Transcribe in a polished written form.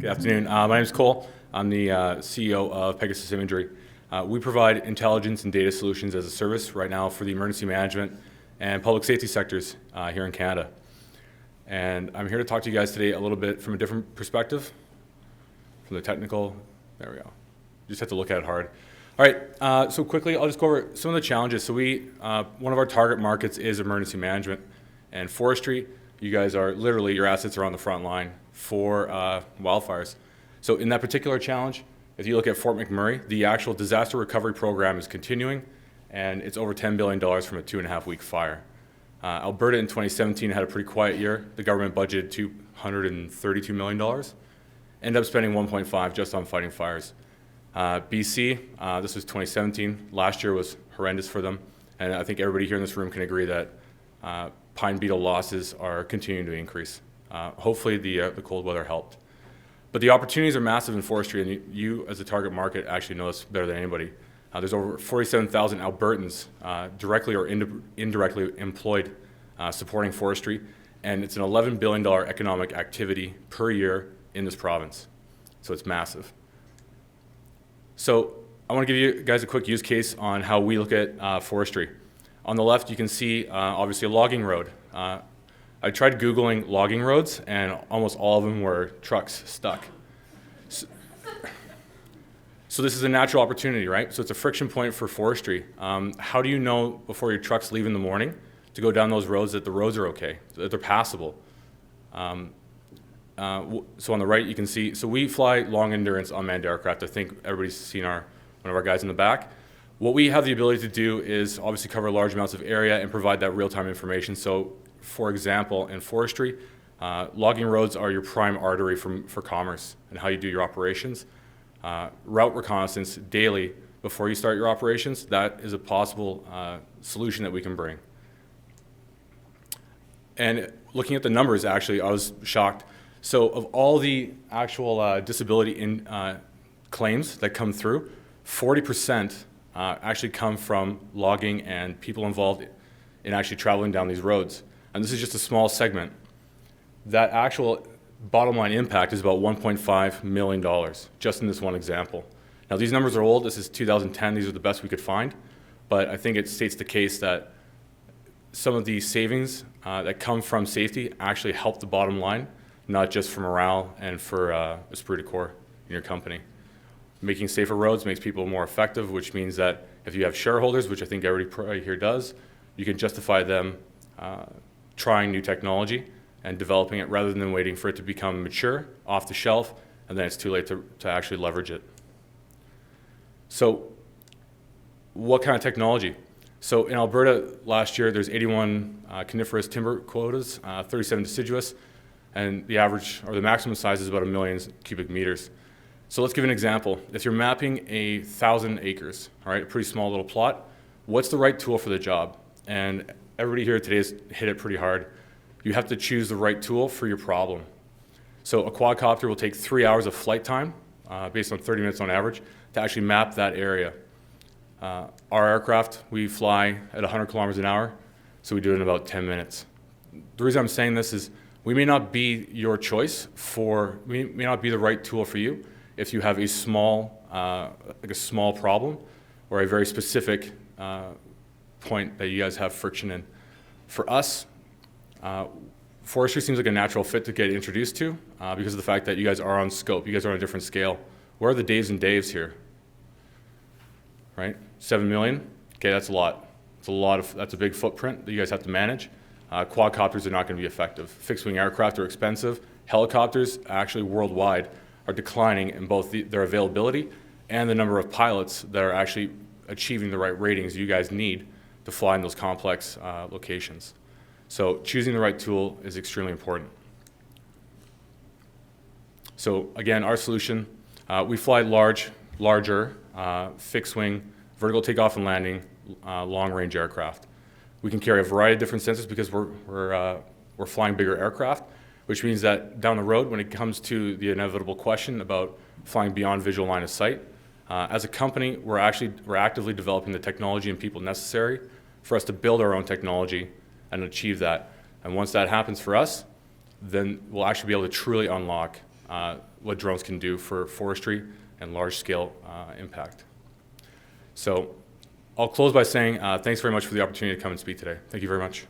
Good afternoon. My name is Cole. I'm the CEO of Pegasus Imagery. We provide intelligence and data solutions as a service right now for the emergency management and public safety sectors here in Canada. And I'm here to talk to you guys today a little bit from a different perspective, from the technical. There we go. You just have to look at it hard. All right, so quickly, I'll just go over some of the challenges. So one of our target markets is emergency management and forestry. You guys are literally, your assets are on the front line for wildfires. So in that particular challenge, if you look at Fort McMurray, the actual disaster recovery program is continuing, and it's over $10 billion from a 2.5-week fire. Alberta in 2017 had a pretty quiet year. The government budgeted $232 million, ended up spending 1.5 just on fighting fires. BC, this was 2017. Last year was horrendous for them, and I think everybody here in this room can agree that pine beetle losses are continuing to increase. Hopefully the cold weather helped. But the opportunities are massive in forestry, and you as a target market actually know this better than anybody. There's over 47,000 Albertans directly or indirectly employed supporting forestry, and it's an $11 billion economic activity per year in this province. So it's massive. So I want to give you guys a quick use case on how we look at forestry. On the left, you can see obviously a logging road. I tried Googling logging roads, and almost all of them were trucks stuck. So this is a natural opportunity, right? So it's a friction point for forestry. How do you know before your trucks leave in the morning to go down those roads that the roads are okay, that they're passable? So on the right, you can see, so we fly long endurance unmanned aircraft. I think everybody's seen one of our guys in the back. What we have the ability to do is obviously cover large amounts of area and provide that real-time information. So for example, in forestry, logging roads are your prime artery for commerce and how you do your operations. Route reconnaissance daily before you start your operations, that is a possible solution that we can bring. And looking at the numbers, actually, I was shocked. So of all the actual disability claims that come through, 40% actually come from logging and people involved in actually traveling down these roads. And this is just a small segment. That actual bottom line impact is about $1.5 million, just in this one example. Now these numbers are old, this is 2010, these are the best we could find, but I think it states the case that some of the savings that come from safety actually help the bottom line, not just for morale and for esprit de corps in your company. Making safer roads makes people more effective, which means that if you have shareholders, which I think everybody here does, you can justify them trying new technology and developing it rather than waiting for it to become mature, off the shelf, and then it's too late to actually leverage it. So what kind of technology? So in Alberta last year, there's 81 coniferous timber quotas, 37 deciduous, and the average or the maximum size is about 1 million cubic meters. So let's give an example. If you're mapping 1,000 acres, all right, a pretty small little plot, what's the right tool for the job? And everybody here today has hit it pretty hard. You have to choose the right tool for your problem. So a quadcopter will take 3 hours of flight time, based on 30 minutes on average, to actually map that area. Our aircraft, we fly at 100 kilometers an hour, so we do it in about 10 minutes. The reason I'm saying this is we may not be your choice we may not be the right tool for you if you have a small problem or a very specific point that you guys have friction in. For us, forestry seems like a natural fit to get introduced to because of the fact that you guys are on scope, you guys are on a different scale. Where are the Daves and Daves here? Right, 7 million? Okay, that's a lot. That's a big footprint that you guys have to manage. Quadcopters are not going to be effective. Fixed-wing aircraft are expensive. Helicopters, actually worldwide, are declining in both their availability and the number of pilots that are actually achieving the right ratings you guys need to fly in those complex locations. So choosing the right tool is extremely important. So again, our solution, we fly larger, fixed-wing, vertical takeoff and landing, long-range aircraft. We can carry a variety of different sensors because we're flying bigger aircraft, which means that down the road, when it comes to the inevitable question about flying beyond visual line of sight, as a company, we're actively developing the technology and people necessary for us to build our own technology and achieve that. And once that happens for us, then we'll actually be able to truly unlock what drones can do for forestry and large-scale impact. So I'll close by saying thanks very much for the opportunity to come and speak today. Thank you very much.